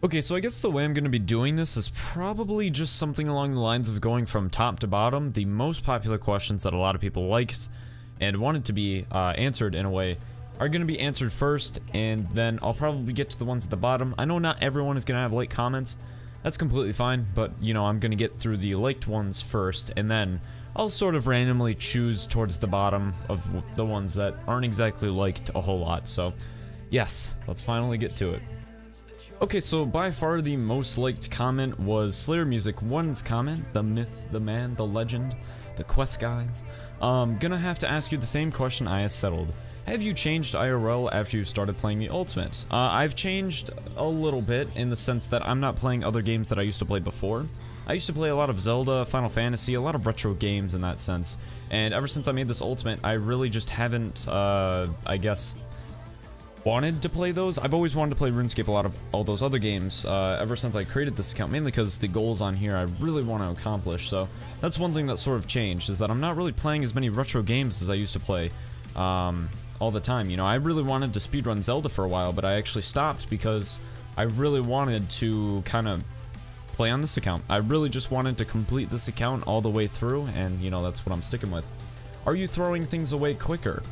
Okay, so I guess the way I'm going to be doing this is probably just something along the lines of going from top to bottom. The most popular questions that a lot of people liked and wanted to be answered in a way are going to be answered first, and then I'll probably get to the ones at the bottom. I know not everyone is going to have like comments. That's completely fine, but you know, I'm going to get through the liked ones first, and then I'll sort of randomly choose towards the bottom of the ones that aren't exactly liked a whole lot. So yes, let's finally get to it. Okay, so by far the most liked comment was Slayer Music 1's comment, the myth, the man, the legend, the quest guides. Gonna have to ask you the same question I have settled. Have you changed IRL after you started playing the Ultimate? I've changed a little bit in the sense that I'm not playing other games that I used to play before. I used to play a lot of Zelda, Final Fantasy, a lot of retro games in that sense. And ever since I made this Ultimate, I really just haven't, I guess, wanted to play those. I've always wanted to play RuneScape, a lot of all those other games, ever since I created this account, mainly because the goals on here I really want to accomplish. So that's one thing that sort of changed, is that I'm not really playing as many retro games as I used to play all the time. You know, I really wanted to speedrun Zelda for a while, but I actually stopped because I really wanted to kind of play on this account. I really just wanted to complete this account all the way through, and you know, that's what I'm sticking with. Are you throwing things away quicker?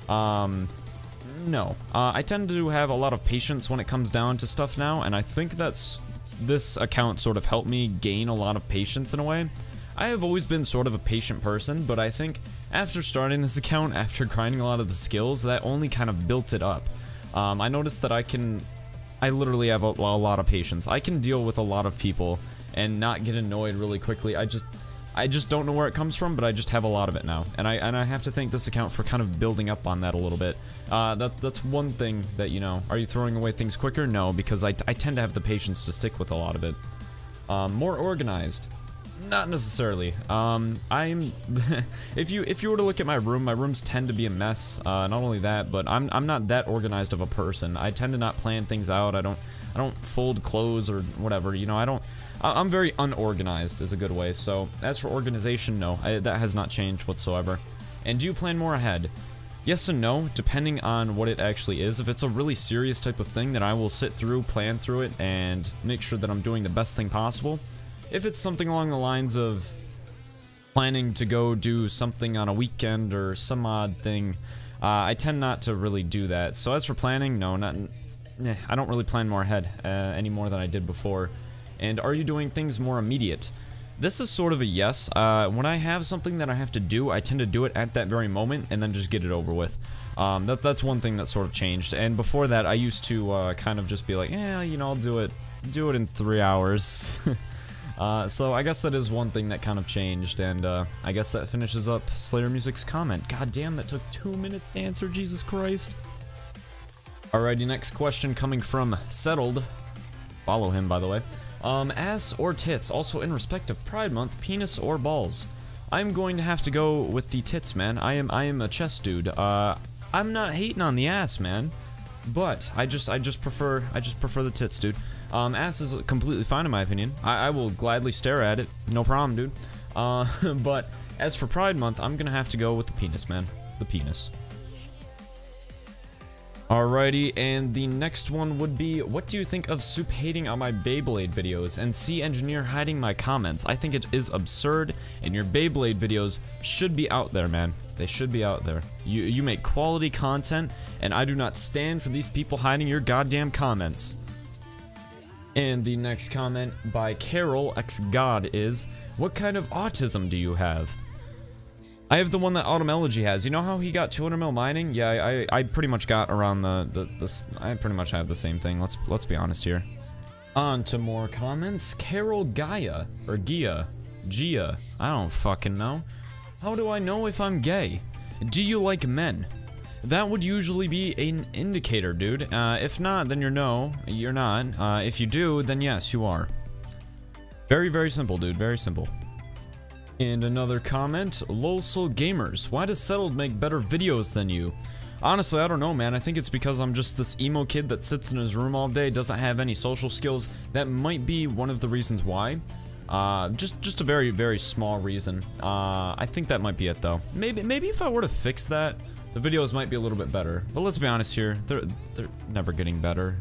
No. I tend to have a lot of patience when it comes down to stuff now, and I think this account sort of helped me gain a lot of patience in a way. I have always been sort of a patient person, but I think after starting this account, after grinding a lot of the skills, that only kind of built it up. I noticed that I literally have a lot of patience. I can deal with a lot of people and not get annoyed really quickly. I just don't know where it comes from, but I just have a lot of it now. And I have to thank this account for kind of building up on that a little bit. That's one thing that, you know, are you throwing away things quicker? No, because I tend to have the patience to stick with a lot of it. More organized. Not necessarily. I'm if you were to look at my rooms tend to be a mess. Not only that, but I'm not that organized of a person. I tend to not plan things out. I don't fold clothes or whatever. You know, I'm very unorganized is a good way. So as for organization, no, that has not changed whatsoever. And do you plan more ahead? Yes and no, depending on what it actually is. If it's a really serious type of thing, then I will sit through, plan through it, and make sure that I'm doing the best thing possible. If it's something along the lines of planning to go do something on a weekend or some odd thing, I tend not to really do that. So as for planning, no, I don't really plan more ahead any more than I did before. And are you doing things more immediate? This is sort of a yes. When I have something that I have to do, I tend to do it at that very moment and then just get it over with. That's one thing that sort of changed. And before that, I used to kind of just be like, yeah, you know, I'll do it in 3 hours. So I guess that is one thing that kind of changed, and I guess that finishes up Slayer Music's comment. God damn, that took 2 minutes to answer, Jesus Christ. Alrighty, next question coming from Settled. Follow him, by the way. Ass or tits, also in respect of Pride Month, penis or balls? I'm going to have to go with the tits, man. I am a chest dude. I'm not hating on the ass, man, but I just prefer the tits, dude. Ass is completely fine in my opinion. I will gladly stare at it, no problem, dude. But as for Pride Month, I'm gonna have to go with the penis, man. The penis. Alrighty, and the next one would be, what do you think of Soup hating on my Beyblade videos and C Engineer hiding my comments? I think it is absurd, and your Beyblade videos should be out there, man. They should be out there. You make quality content, and I do not stand for these people hiding your goddamn comments. And the next comment by Carol X God is, what kind of autism do you have? I have the one that Automology has. You know how he got 200 mil mining? Yeah, I pretty much got around I pretty much have the same thing. Let's be honest here. On to more comments. Carol Gaia or Gia, I don't fucking know. How do I know if I'm gay? Do you like men? That would usually be an indicator, dude. If not, then you're not. If you do, then yes, you are. Very, very simple, dude. Very simple. And another comment, LOLSOul Gamers. Why does Settled make better videos than you? Honestly, I don't know, man. I think it's because I'm just this emo kid that sits in his room all day, doesn't have any social skills. That might be one of the reasons why. Just a very, very small reason. I think that might be it, though. Maybe if I were to fix that, the videos might be a little bit better. But let's be honest here, they're never getting better.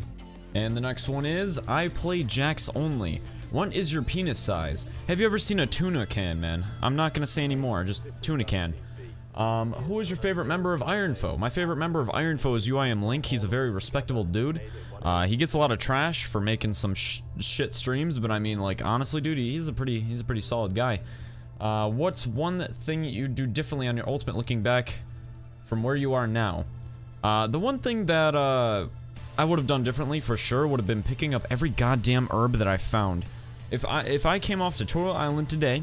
And the next one is, I play Jacks only. What is your penis size? Have you ever seen a tuna can, man? I'm not gonna say anymore, just tuna can. Who is your favorite member of Iron Foe? My favorite member of Iron Foe is UIM Link. He's a very respectable dude. He gets a lot of trash for making some shit streams, but I mean, like, honestly, dude, he's a pretty solid guy. What's one thing you do differently on your ultimate looking back from where you are now? The one thing that, I would have done differently for sure would have been picking up every goddamn herb that I found. If I came off Tutorial Island today,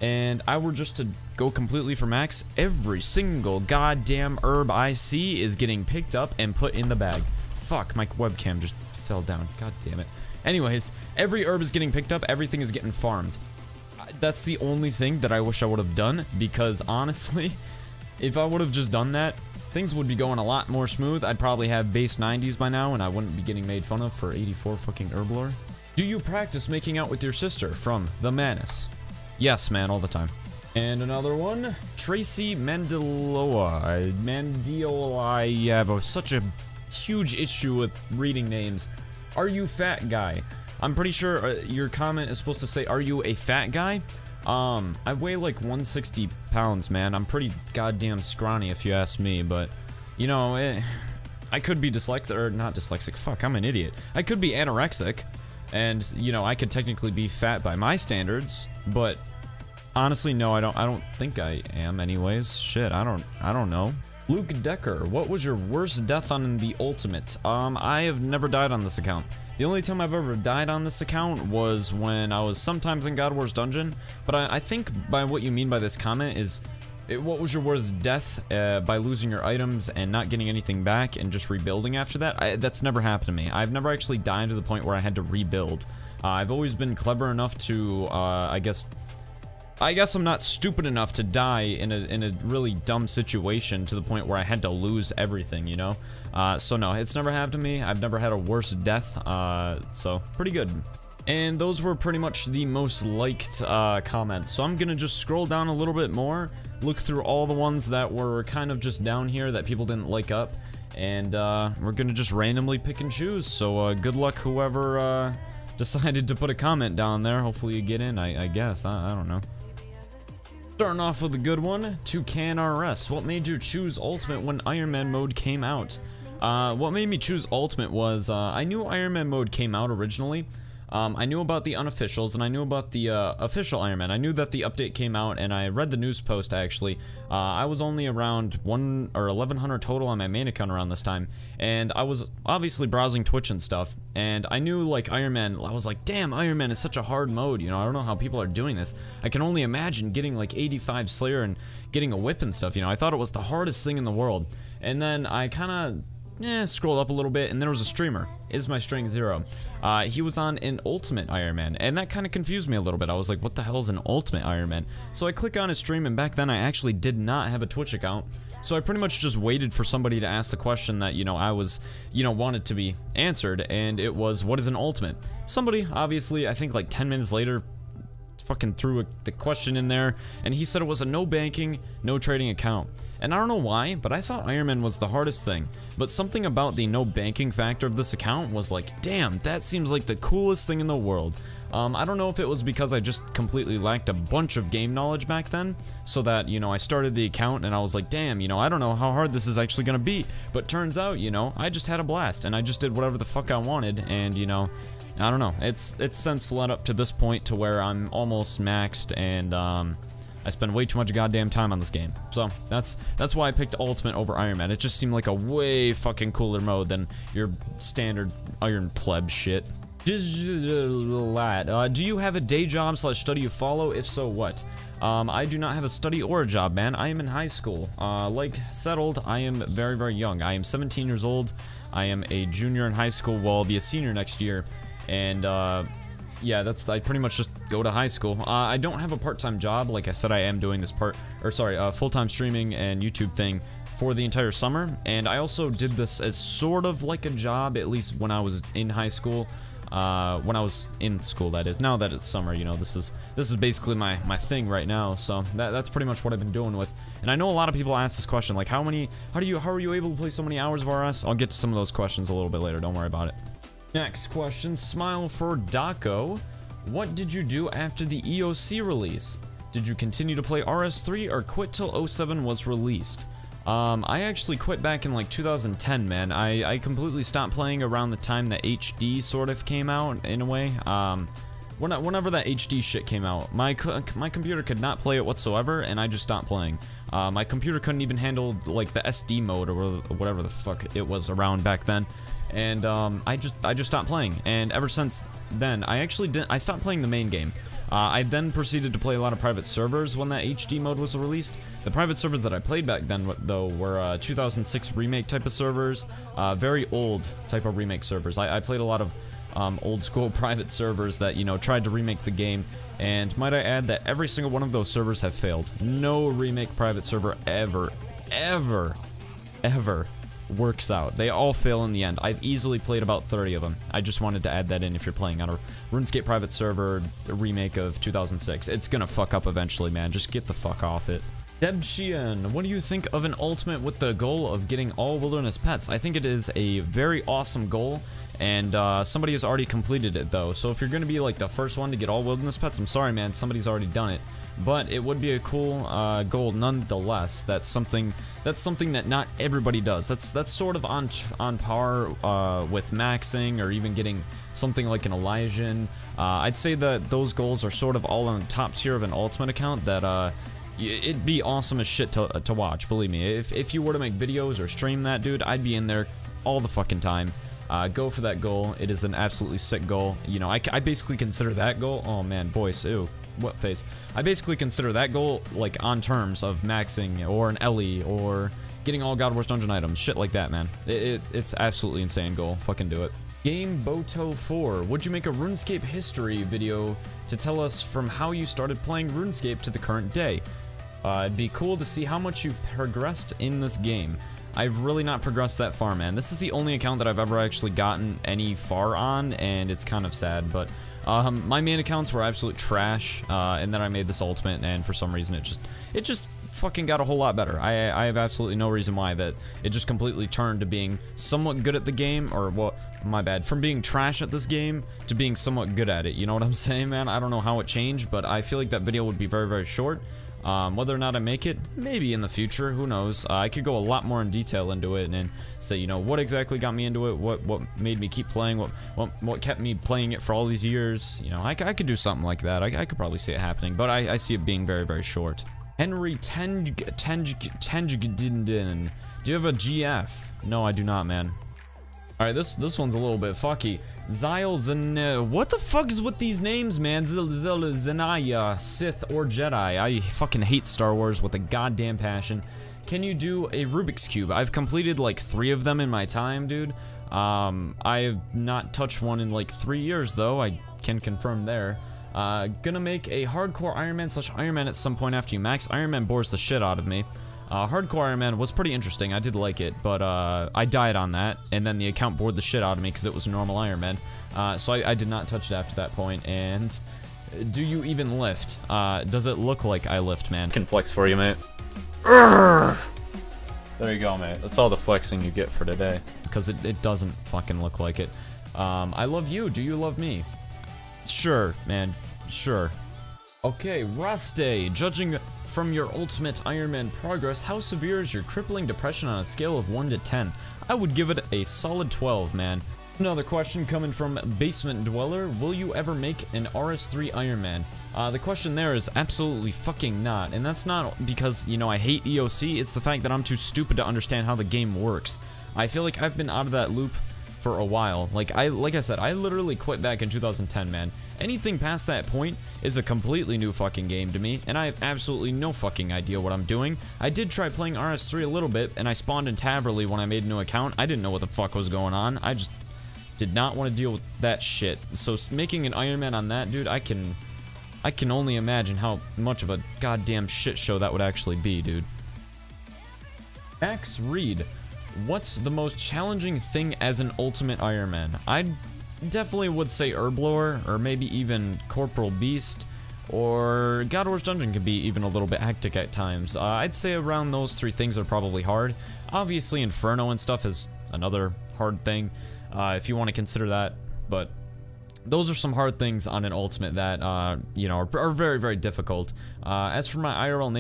and I were just to go completely for max, every single goddamn herb I see is getting picked up and put in the bag. Fuck, my webcam just fell down. God damn it. Anyways, every herb is getting picked up, everything is getting farmed. That's the only thing that I wish I would have done, because honestly, if I would have just done that, things would be going a lot more smooth. I'd probably have base 90s by now, and I wouldn't be getting made fun of for 84 fucking herb lore. Do you practice making out with your sister? From the Manus. Yes, man, all the time. And another one, Tracy Mandiola. I have such a huge issue with reading names. Are you fat guy? I'm pretty sure your comment is supposed to say, are you a fat guy? I weigh like 160 pounds, man. I'm pretty goddamn scrawny if you ask me, but, you know, I could be dyslexic, or not dyslexic, fuck, I'm an idiot. I could be anorexic, and, you know, I could technically be fat by my standards, but honestly, no, I don't think I am anyways. Shit, I don't know. Luke Decker, what was your worst death on the ultimate? I have never died on this account. The only time I've ever died on this account was when I was sometimes in God War's dungeon, but I think by what you mean by this comment is, what was your worst death by losing your items and not getting anything back and just rebuilding after that? That's never happened to me. I've never actually died to the point where I had to rebuild. I've always been clever enough to, I guess I'm not stupid enough to die in a really dumb situation to the point where I had to lose everything, you know? So no, it's never happened to me. I've never had a worse death, so pretty good. And those were pretty much the most liked comments. So I'm gonna just scroll down a little bit more, look through all the ones that were kind of just down here that people didn't like up, and we're gonna just randomly pick and choose. So good luck whoever decided to put a comment down there. Hopefully you get in, I guess. I don't know. Starting off with a good one, Toucan RS. What made you choose Ultimate when Iron Man mode came out? What made me choose Ultimate was, I knew Iron Man mode came out originally. I knew about the unofficials, and I knew about the official Iron Man. I knew that the update came out, and I read the news post, actually. I was only around 1,100 total on my main account around this time, and I was obviously browsing Twitch and stuff, and I knew, like, Iron Man, I was like, damn, Iron Man is such a hard mode, you know, I don't know how people are doing this. I can only imagine getting, like, 85 Slayer and getting a whip and stuff, you know, I thought it was the hardest thing in the world. And then I kinda scroll up a little bit, and there was a streamer, Is My Strength Zero. He was on an Ultimate Iron Man, and that kind of confused me a little bit. I was like, what the hell is an Ultimate Iron Man? So I click on his stream, and back then I actually did not have a Twitch account, so I pretty much just waited for somebody to ask the question that, you know, I was, you know, wanted to be answered, and it was, what is an Ultimate? Somebody, obviously, I think like 10 minutes later, fucking threw the question in there, and he said it was a no banking, no trading account. And I don't know why, but I thought Iron Man was the hardest thing. But something about the no banking factor of this account was like, damn, that seems like the coolest thing in the world. I don't know if it was because I just completely lacked a bunch of game knowledge back then, so that, you know, I started the account and I was like, damn, you know, I don't know how hard this is actually gonna be. But turns out, you know, I just had a blast, and I just did whatever the fuck I wanted, and, you know, I don't know, it's since led up to this point to where I'm almost maxed, and I spend way too much goddamn time on this game. So that's why I picked Ultimate over Iron Man. It just seemed like a way fucking cooler mode than your standard Iron Pleb shit. Do you have a day job / study you follow? If so, what? I do not have a study or a job, man. I am in high school. Like settled, I am very, very young. I am 17 years old. I am a junior in high school. Well, I'll be a senior next year. And, yeah, I pretty much just go to high school. I don't have a part-time job. Like I said, I am doing this full-time streaming and YouTube thing for the entire summer. And I also did this as sort of like a job, at least when I was in high school. When I was in school, that is. Now that it's summer, you know, this is basically my thing right now. So that's pretty much what I've been doing with. And I know a lot of people ask this question, like, how are you able to play so many hours of RS? I'll get to some of those questions a little bit later. Don't worry about it. Next question, Smile for Daco. What did you do after the EOC release? Did you continue to play RS3 or quit till 07 was released? I actually quit back in like 2010, man. I completely stopped playing around the time that HD sort of came out, in a way. Whenever that HD shit came out, my computer could not play it whatsoever, and I just stopped playing. My computer couldn't even handle like the SD mode or whatever the fuck it was around back then, and I just stopped playing. And ever since then, I stopped playing the main game. I then proceeded to play a lot of private servers when that HD mode was released. The private servers that I played back then, though, were 2006 remake type of servers, very old type of remake servers. I played a lot of old school private servers that, you know, tried to remake the game, and might I add that every single one of those servers have failed. No remake private server ever works out. They all fail in the end. I've easily played about 30 of them. I just wanted to add that in if you're playing on a RuneScape private server, a remake of 2006. It's gonna fuck up eventually, man. Just get the fuck off it. Deb Sheehan, what do you think of an ultimate with the goal of getting all wilderness pets? I think it is a very awesome goal, and somebody has already completed it though. So if you're gonna be like the first one to get all wilderness pets, I'm sorry, man, somebody's already done it. But it would be a cool goal nonetheless. That's something that not everybody does. That's sort of on par with maxing, or even getting something like an Elysian. I'd say that those goals are sort of all on the top tier of an ultimate account that it'd be awesome as shit to watch, believe me. If you were to make videos or stream that, dude, I'd be in there all the fucking time. Go for that goal. It is an absolutely sick goal. You know, I basically consider that goal, oh man, voice, ew, what face. I basically consider that goal like on terms of maxing or an Ellie or getting all God Wars dungeon items, shit like that, man. It's absolutely insane goal. Fucking do it. Game Boto 4, would you make a RuneScape history video to tell us from how you started playing RuneScape to the current day? It'd be cool to see how much you've progressed in this game. I've really not progressed that far, man. This is the only account that I've ever actually gotten any far on, and it's kind of sad, but my main accounts were absolute trash, and then I made this ultimate, and for some reason it just fucking got a whole lot better. I have absolutely no reason why that it just completely turned to being somewhat good at the game, or what, my bad, from being trash at this game to being somewhat good at it. You know what I'm saying, man? I don't know how it changed, but I feel like that video would be very, very short. Whether or not I make it, maybe in the future, who knows. I could go a lot more in detail into it and say, you know, what exactly got me into it, what made me keep playing, what kept me playing it for all these years. You know, I could do something like that. I could probably see it happening, but I see it being very, very short. Henry Tenjgdin, do you have a GF? No, I do not, man. Alright, this one's a little bit fucky. Zyle Zen, what the fuck is with these names, man? Zenaya, Sith, or Jedi. I fucking hate Star Wars with a goddamn passion. Can you do a Rubik's Cube? I've completed like 3 of them in my time, dude. I have not touched one in like 3 years, though. I can confirm there. Gonna make a hardcore Iron Man / Iron Man at some point after you max. Iron Man bores the shit out of me. Hardcore Iron Man was pretty interesting. I did like it, but I died on that, and then the account bored the shit out of me because it was normal Iron Man. So I did not touch it after that point. And do you even lift? Does it look like I lift, man? Can flex for you, mate. There you go, mate. That's all the flexing you get for today. Because it doesn't fucking look like it. I love you. Do you love me? Sure, man. Sure. Okay, Rusty. Judging from your ultimate Iron Man progress, how severe is your crippling depression on a scale of 1 to 10? I would give it a solid 12, man. Another question coming from Basement Dweller. Will you ever make an RS3 Iron Man? The question there is absolutely fucking not. And that's not because, you know, I hate EOC. It's the fact that I'm too stupid to understand how the game works. I feel like I've been out of that loop for a while. Like I said, I literally quit back in 2010, man. Anything past that point is a completely new fucking game to me, and I have absolutely no fucking idea what I'm doing. I did try playing RS3 a little bit, and I spawned in Taverly when I made a new account. I didn't know what the fuck was going on. I just did not want to deal with that shit. So making an Iron Man on that, dude, I can only imagine how much of a goddamn shit show that would actually be, dude. Max Reed. What's the most challenging thing as an ultimate Iron Man? I definitely would say Herblore, or maybe even Corporal Beast, or God Wars Dungeon could be even a little bit hectic at times. I'd say around those 3 things are probably hard. Obviously Inferno and stuff is another hard thing, if you want to consider that but those are some hard things on an ultimate that, you know, are very, very difficult. As for my IRL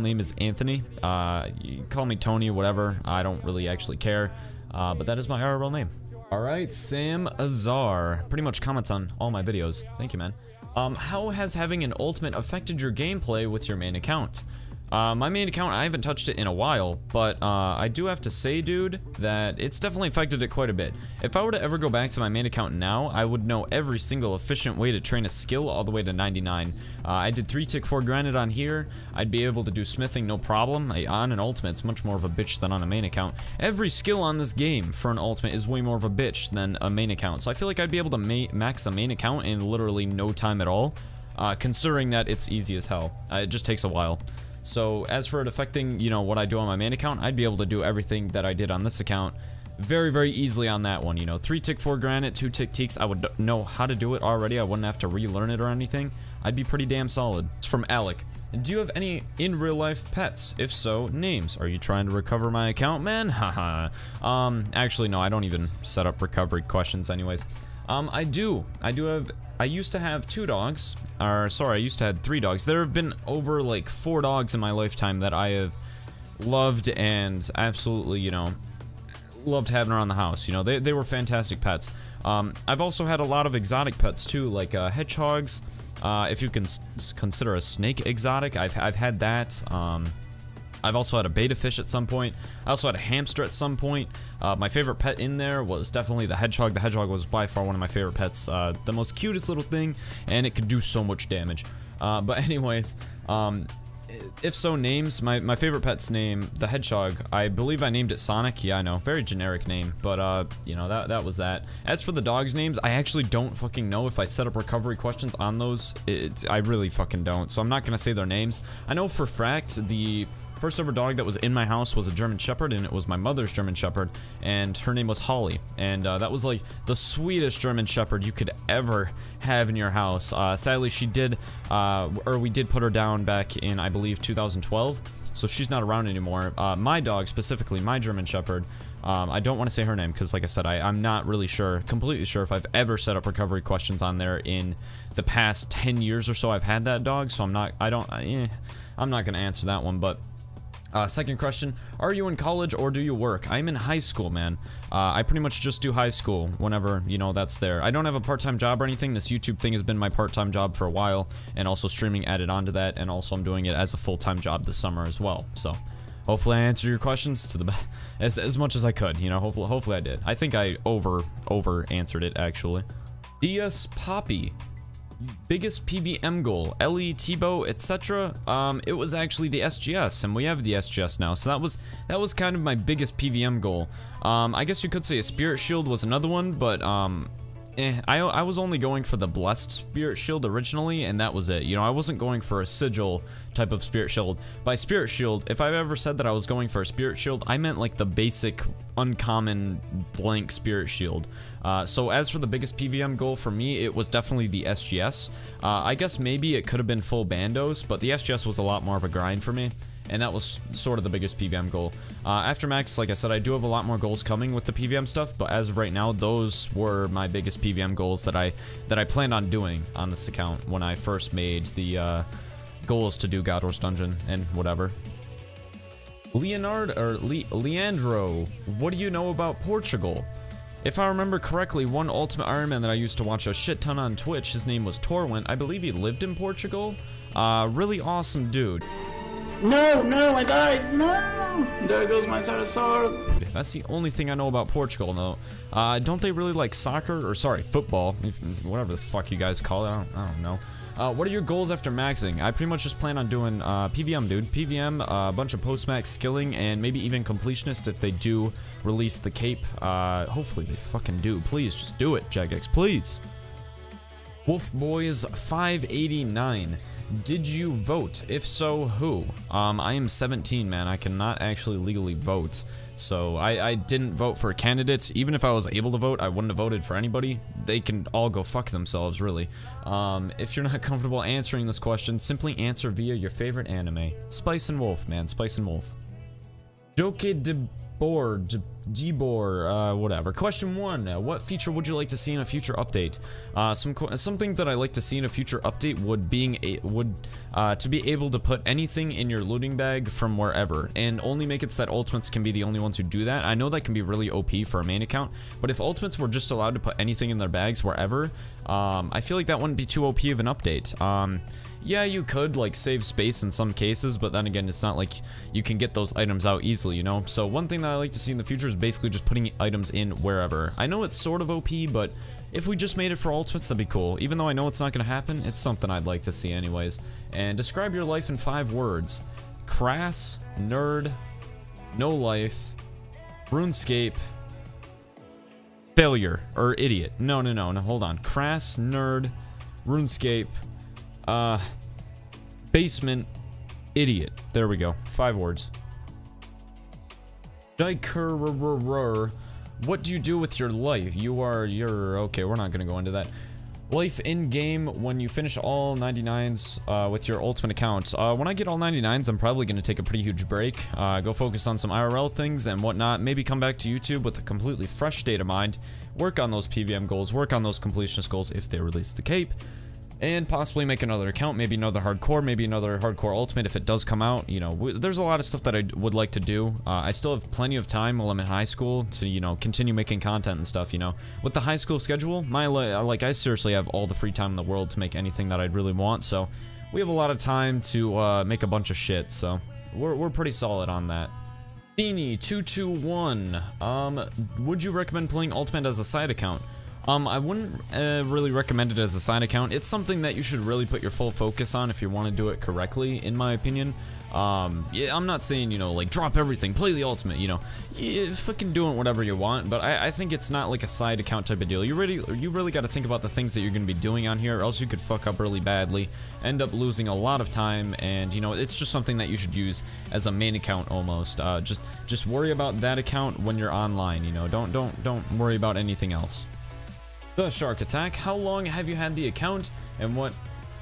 name is Anthony. You can call me Tony or whatever. I don't really actually care, but that is my IRL name. Alright, Sam Azar. Pretty much comments on all my videos. Thank you, man. How has having an ultimate affected your gameplay with your main account? My main account, I haven't touched it in a while, but I do have to say, dude, that it's definitely affected it quite a bit. If I were to ever go back to my main account now, I would know every single efficient way to train a skill all the way to 99. I did 3 tick 4 granite on here. I'd be able to do smithing no problem. On an ultimate, it's much more of a bitch than on a main account. Every skill on this game for an ultimate is way more of a bitch than a main account. So I feel like I'd be able to max a main account in literally no time at all, considering that it's easy as hell. It just takes a while. So as for it affecting, you know, what I do on my main account, I'd be able to do everything that I did on this account very, very easily on that one. You know, 3 tick 4 granite, 2 tick teaks, I would know how to do it already. I wouldn't have to relearn it or anything. I'd be pretty damn solid. It's from Alec. Do you have any in real life pets? If so, names. Are you trying to recover my account, man? Haha. Actually, no, I don't even set up recovery questions anyways. I used to have 2 dogs, or sorry, I used to have 3 dogs. There have been over like 4 dogs in my lifetime that I have loved and absolutely, you know, loved having around the house. You know, they were fantastic pets. I've also had a lot of exotic pets too, like hedgehogs. If you can consider a snake exotic, I've had that. I've also had a beta fish at some point. I also had a hamster at some point. My favorite pet in there was definitely the hedgehog. The hedgehog was by far one of my favorite pets. The most cutest little thing, and it could do so much damage. But anyways, if so, names. My favorite pet's name, the hedgehog, I believe I named it Sonic. Yeah, I know, very generic name, but you know, that was that. As for the dogs' names, I actually don't fucking know if I set up recovery questions on those. I really fucking don't, so I'm not gonna say their names. I know for fact the first ever dog that was in my house was a German Shepherd, and it was my mother's German Shepherd, and her name was Holly, and that was like the sweetest German Shepherd you could ever have in your house. Sadly, she did, or we did put her down back in, I believe, 2012, so she's not around anymore. My dog, specifically my German Shepherd, I don't want to say her name because, like I said, I'm not really sure, completely sure if I've ever set up recovery questions on there in the past 10 years or so I've had that dog, so I'm not gonna answer that one, but second question, are you in college or do you work? I'm in high school, man. I pretty much just do high school whenever, you know, that's there. I don't have a part-time job or anything. This YouTube thing has been my part-time job for a while, and also streaming added onto that, and also I'm doing it as a full-time job this summer as well. So hopefully I answered your questions to the as much as I could, you know. Hopefully I did. I think I over answered it, actually. DS Poppy. Biggest PVM goal, Ellie, Tebow, etc. It was actually the SGS, and we have the SGS now, so that was kind of my biggest PVM goal. I guess you could say a Spirit Shield was another one, but I was only going for the Blessed Spirit Shield originally, and that was it. You know, I wasn't going for a Sigil type of Spirit Shield. By Spirit Shield, if I've ever said that I was going for a Spirit Shield, I meant like the basic, uncommon, blank Spirit Shield. So as for the biggest PVM goal for me, it was definitely the SGS. I guess maybe it could have been full Bandos, but the SGS was a lot more of a grind for me, and that was sort of the biggest PVM goal. After Max, like I said, I do have a lot more goals coming with the PVM stuff, but as of right now, those were my biggest PVM goals that I planned on doing on this account when I first made the goals to do God Wars Dungeon and whatever. Leandro, what do you know about Portugal? If I remember correctly, one Ultimate Iron Man that I used to watch a shit ton on Twitch, his name was Torwent. I believe he lived in Portugal. Really awesome dude. No, I died. No, there goes my Sarasar. That's the only thing I know about Portugal, though. Don't they really like soccer, or sorry, football, whatever the fuck you guys call it? I don't know. What are your goals after maxing? I pretty much just plan on doing PVM, dude. PVM, a bunch of post-max skilling, and maybe even completionist if they do release the cape. Hopefully they fucking do. Please, just do it, Jagex, please. Wolf Boys 589. Did you vote? If so, who? I am 17, man. I cannot actually legally vote. So I didn't vote for candidates. Even if I was able to vote, I wouldn't have voted for anybody. They can all go fuck themselves, really. If you're not comfortable answering this question, simply answer via your favorite anime. Spice and Wolf, man. Spice and Wolf. Joke de Whatever. Question 1. What feature would you like to see in a future update? Something that I like to see in a future update would to be able to put anything in your looting bag from wherever, and only make it so that ultimates can be the only ones who do that. I know that can be really OP for a main account, but if ultimates were just allowed to put anything in their bags wherever, I feel like that wouldn't be too OP of an update. Yeah, you could like save space in some cases, but then again, it's not like you can get those items out easily, you know? So one thing that I like to see in the future is basically just putting items in wherever. I know it's sort of OP, but if we just made it for ultimates, that'd be cool. Even though I know it's not gonna happen, it's something I'd like to see anyways. And describe your life in 5 words. Crass, nerd, no life, RuneScape, failure, or idiot. No, hold on. Crass, nerd, RuneScape, basement, idiot. There we go. 5 words. What do you do with your life? Okay, we're not gonna go into that. Life in game when you finish all 99s with your ultimate account. When I get all 99s, I'm probably gonna take a pretty huge break. Go focus on some IRL things and whatnot. Maybe come back to YouTube with a completely fresh state of mind. Work on those PVM goals. Work on those completionist goals if they release the cape. And possibly make another account, maybe another hardcore, maybe another hardcore ultimate if it does come out. You know, there's a lot of stuff that I would like to do. I still have plenty of time while I'm in high school to, you know, continue making content and stuff, you know. With the high school schedule, I seriously have all the free time in the world to make anything that I'd really want, so we have a lot of time to make a bunch of shit, so we're pretty solid on that. Beanie221, would you recommend playing Ultimate as a side account? I wouldn't really recommend it as a side account. It's something that you should really put your full focus on if you want to do it correctly, in my opinion. Yeah, I'm not saying, you know, like, drop everything, play the ultimate, you know. You fucking doing whatever you want, but I think it's not like a side account type of deal. You really got to think about the things that you're going to be doing on here, or else you could fuck up really badly, end up losing a lot of time, and, you know, it's just something that you should use as a main account almost. Just worry about that account when you're online, you know. Don't worry about anything else. The Shark Attack, how long have you had the account, and what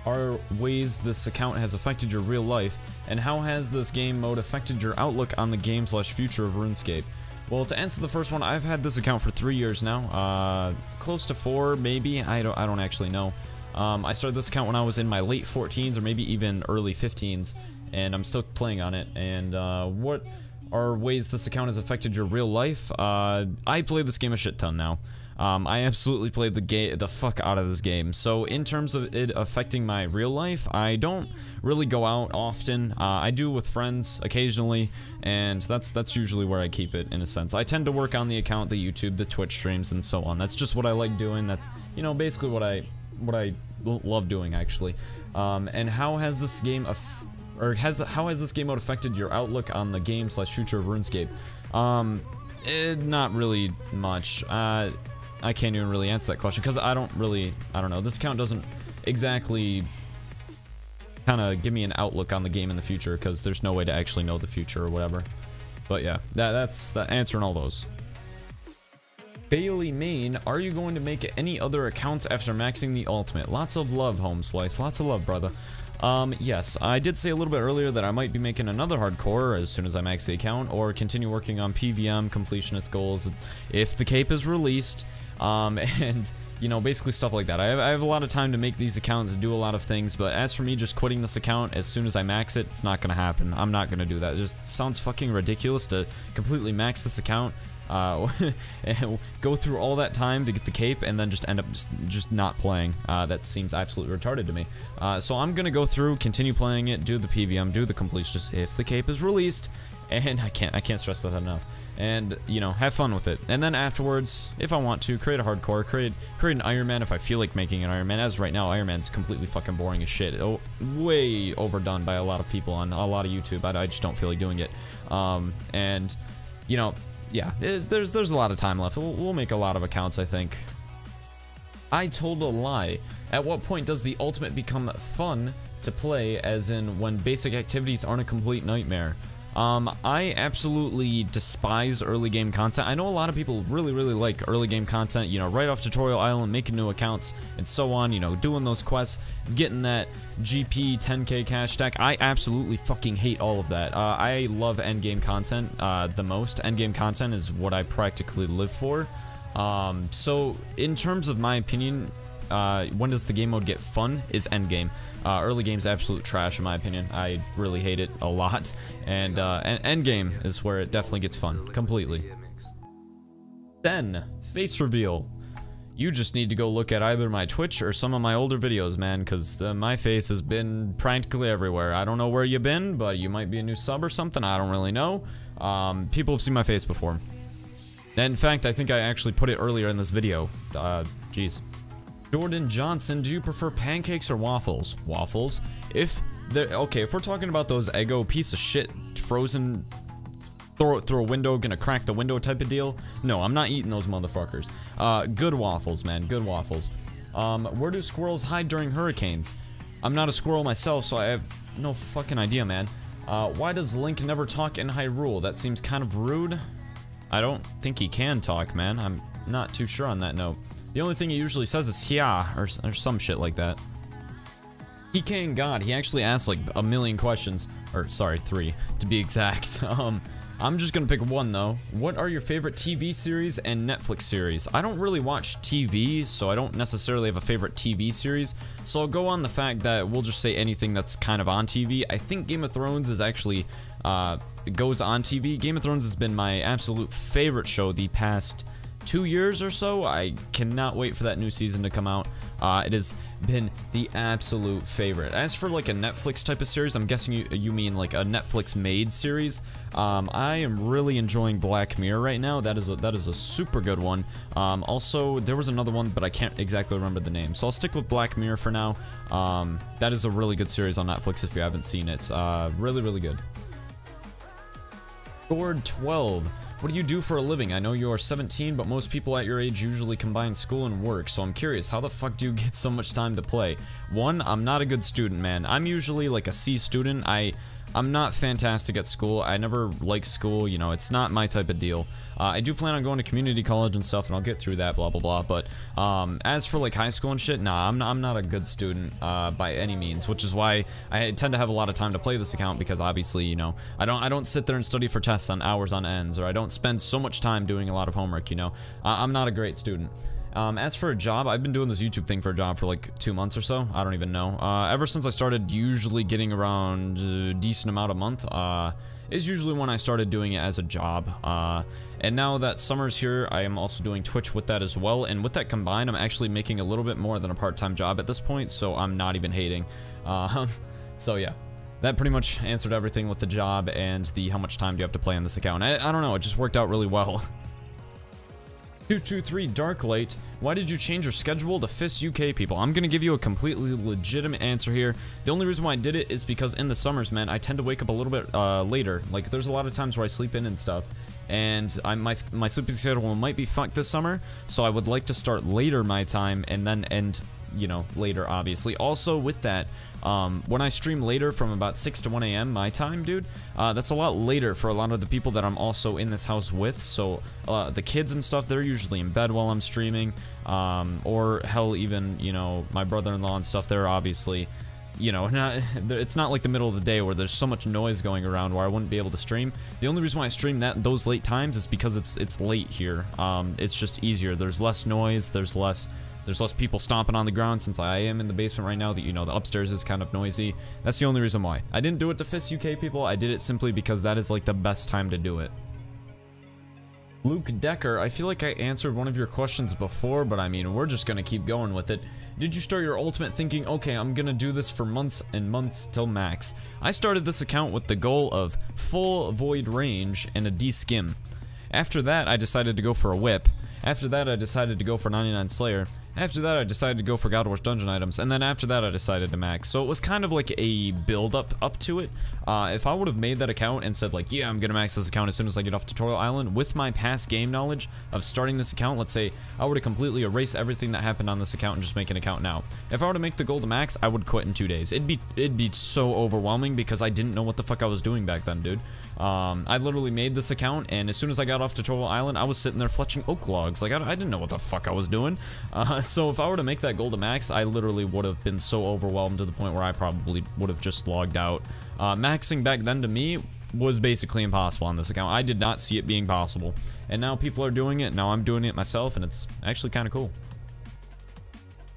are ways this account has affected your real life, and how has this game mode affected your outlook on the game/future of RuneScape? Well, to answer the first one, I've had this account for 3 years now, close to 4 maybe, I don't actually know. I started this account when I was in my late 14s or maybe even early 15s, and I'm still playing on it. And what are ways this account has affected your real life? I play this game a shit ton now. I absolutely played the fuck out of this game. So in terms of it affecting my real life, I don't really go out often. I do with friends occasionally, and that's usually where I keep it in a sense. I tend to work on the account, the YouTube, the Twitch streams, and so on. That's just what I like doing. That's, you know, basically what I love doing actually. And how has this game how has this game mode affected your outlook on the game/future of RuneScape? Not really much. I can't even really answer that question because I don't know. This account doesn't exactly kind of give me an outlook on the game in the future because there's no way to actually know the future or whatever. But yeah, that's answering all those. Bailey Main, are you going to make any other accounts after maxing the ultimate? Lots of love, Home Slice. Lots of love, brother. Yes, I did say a little bit earlier that I might be making another hardcore as soon as I max the account, or continue working on PVM, completionist goals, if the cape is released, and, you know, basically stuff like that. I have a lot of time to make these accounts and do a lot of things, but as for me just quitting this account as soon as I max it, it's not gonna happen. I'm not gonna do that. It just sounds fucking ridiculous to completely max this account, and go through all that time to get the cape and then just end up just not playing. That seems absolutely retarded to me. So I'm gonna go through, continue playing it, do the PVM, do the completionist if the cape is released, and I can't stress that enough. And, you know, have fun with it. And then afterwards, if I want to, create a hardcore, create an Iron Man if I feel like making an Iron Man. As right now, Iron Man's completely fucking boring as shit. Oh, way overdone by a lot of people on a lot of YouTube. I just don't feel like doing it. And, you know, yeah, there's a lot of time left. We'll make a lot of accounts, I think. I told a lie. At what point does the ultimate become fun to play, as in when basic activities aren't a complete nightmare? I absolutely despise early game content. I know a lot of people really like early game content, you know, right off tutorial island, making new accounts and so on, you know, doing those quests, getting that GP 10k cash stack. I absolutely fucking hate all of that. I love endgame content the most. Endgame content is what I practically live for. So in terms of my opinion, when does the game mode get fun is endgame. Early game's absolute trash in my opinion. I really hate it a lot, and endgame is where it definitely gets fun, completely. Then, face reveal. You just need to go look at either my Twitch or some of my older videos, man, because my face has been practically everywhere. I don't know where you've been, but you might be a new sub or something, I don't really know. People have seen my face before. And in fact, I think I actually put it earlier in this video. Jeez. Jordan Johnson, do you prefer pancakes or waffles? Waffles. If we're talking about those Eggo piece of shit frozen, throw it through a window, gonna crack the window type of deal, no, I'm not eating those motherfuckers. Good waffles, man, good waffles. Where do squirrels hide during hurricanes? I'm not a squirrel myself, so I have no fucking idea, man. Why does Link never talk in Hyrule? That seems kind of rude. I don't think he can talk, man. I'm not too sure on that note. The only thing he usually says is yeah, or some shit like that. PK God, he actually asked like a million questions, or sorry, 3 to be exact. I'm just gonna pick one though. What are your favorite TV series and Netflix series? I don't really watch TV, so I don't necessarily have a favorite TV series. So I'll go on the fact that we'll just say anything that's kind of on TV. I think Game of Thrones is actually goes on TV. Game of Thrones has been my absolute favorite show the past 2 years or so. I cannot wait for that new season to come out. It has been the absolute favorite. As for like a Netflix type of series, I'm guessing you mean like a Netflix made series. I am really enjoying Black Mirror right now. That is a super good one. Also, there was another one, but I can't exactly remember the name. So I'll stick with Black Mirror for now. That is a really good series on Netflix if you haven't seen it. Really good. Gord 12. What do you do for a living? I know you are 17, but most people at your age usually combine school and work, so I'm curious, how the fuck do you get so much time to play? One, I'm not a good student, man. I'm usually like a C student. I'm not fantastic at school. I never liked school, you know, it's not my type of deal. I do plan on going to community college and stuff, and I'll get through that, blah, blah, blah, but as for like high school and shit, nah, I'm not a good student by any means, which is why I tend to have a lot of time to play this account, because obviously, you know, I don't sit there and study for tests on hours on ends, or I don't spend so much time doing a lot of homework, you know. I'm not a great student. As for a job, I've been doing this YouTube thing for a job for like 2 months or so. I don't even know. Ever since I started usually getting around a decent amount a month, is usually when I started doing it as a job. And now that summer's here, I am also doing Twitch with that as well. And with that combined, I'm actually making a little bit more than a part-time job at this point, so I'm not even hating. So yeah. That pretty much answered everything with the job and the how much time do you have to play on this account. I don't know, it just worked out really well. 223 Darklight, why did you change your schedule to FIS UK people? I'm gonna give you a completely legitimate answer here. The only reason why I did it is because in the summers, man, I tend to wake up a little bit later. Like, there's a lot of times where I sleep in and stuff, and my sleeping schedule might be fucked this summer, so I would like to start later my time and then end, you know, later, obviously. Also, with that, when I stream later from about 6 to 1 a.m. my time, dude, that's a lot later for a lot of the people that I'm also in this house with, so the kids and stuff, they're usually in bed while I'm streaming, or hell, even, you know, my brother-in-law and stuff, they're obviously, you know, it's not like the middle of the day where there's so much noise going around where I wouldn't be able to stream. The only reason why I stream those late times is because it's late here. It's just easier. There's less noise, there's less people stomping on the ground, since I am in the basement right now. That, you know, the upstairs is kind of noisy. That's the only reason why. I didn't do it to FIS UK people. I did it simply because that is like the best time to do it. Luke Decker, I feel like I answered one of your questions before, but I mean, we're just gonna keep going with it. Did you start your ultimate thinking, okay, I'm gonna do this for months and months till max? I started this account with the goal of full void range and a D-skim. After that, I decided to go for a whip. After that, I decided to go for 99 Slayer. After that, I decided to go for God Wars dungeon items, and then after that, I decided to max. So it was kind of like a build-up up to it. If I would have made that account and said like, yeah, I'm gonna max this account as soon as I get off Tutorial Island, with my past game knowledge of starting this account, let's say I were to completely erase everything that happened on this account and just make an account now. If I were to make the goal to max, I would quit in 2 days. It'd be so overwhelming because I didn't know what the fuck I was doing back then, dude. I literally made this account, and as soon as I got off Tutorial Island, I was sitting there fletching oak logs. Like, I didn't know what the fuck I was doing. So if I were to make that goal to max, I literally would have been so overwhelmed to the point where I probably would have just logged out. Maxing back then to me was basically impossible on this account. I did not see it being possible. And now people are doing it, now I'm doing it myself, and it's actually kind of cool.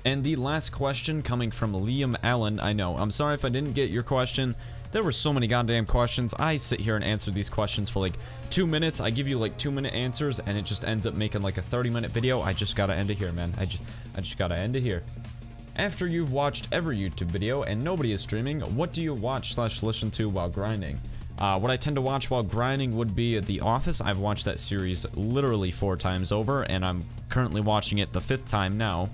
And the last question coming from Liam Allen. I know, I'm sorry if I didn't get your question. There were so many goddamn questions. I sit here and answer these questions for like 2 minutes. I give you like 2-minute answers, and it just ends up making like a 30-minute video. I just gotta end it here, man. I just gotta end it here. After you've watched every YouTube video and nobody is streaming, what do you watch/listen to while grinding? What I tend to watch while grinding would be The Office. I've watched that series literally 4 times over, and I'm currently watching it the 5th time now.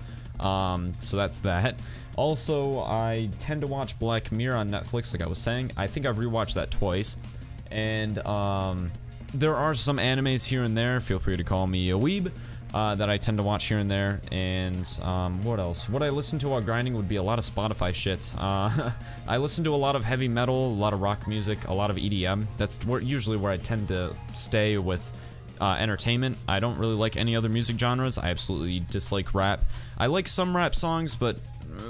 So that's that. Also, I tend to watch Black Mirror on Netflix, like I was saying. I think I've rewatched that twice. And there are some animes here and there, feel free to call me a weeb, that I tend to watch here and there. And what else? What I listen to while grinding would be a lot of Spotify shit. I listen to a lot of heavy metal, a lot of rock music, a lot of EDM. That's usually where I tend to stay with entertainment. I don't really like any other music genres. I absolutely dislike rap. I like some rap songs, but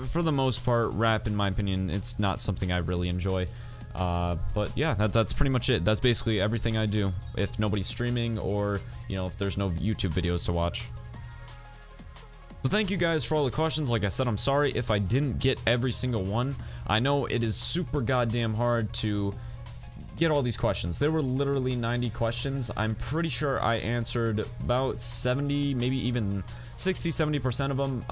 for the most part, rap, in my opinion, it's not something I really enjoy. But yeah, that's pretty much it. That's basically everything I do if nobody's streaming, or, you know, if there's no YouTube videos to watch. So thank you guys for all the questions. Like I said, I'm sorry if I didn't get every single one. I know it is super goddamn hard to get all these questions. There were literally 90 questions. I'm pretty sure I answered about 70, maybe even 60-70% of them,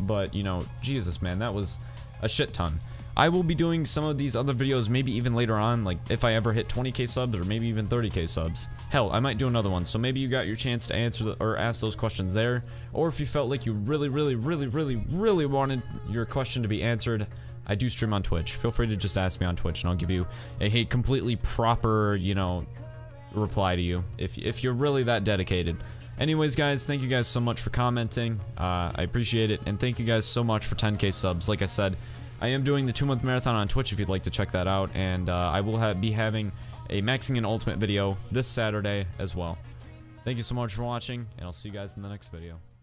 but you know, Jesus, man, that was a shit ton. I will be doing some of these other videos maybe even later on, like if I ever hit 20k subs, or maybe even 30k subs. Hell, I might do another one, so maybe you got your chance to answer or ask those questions there, or if you felt like you really wanted your question to be answered, I do stream on Twitch. Feel free to just ask me on Twitch, and I'll give you a completely proper, you know, reply to you, if you're really that dedicated. Anyways, guys, thank you guys so much for commenting. I appreciate it, and thank you guys so much for 10k subs. Like I said, I am doing the 2-month marathon on Twitch if you'd like to check that out, and I will be having a Maxing an Ultimate video this Saturday as well. Thank you so much for watching, and I'll see you guys in the next video.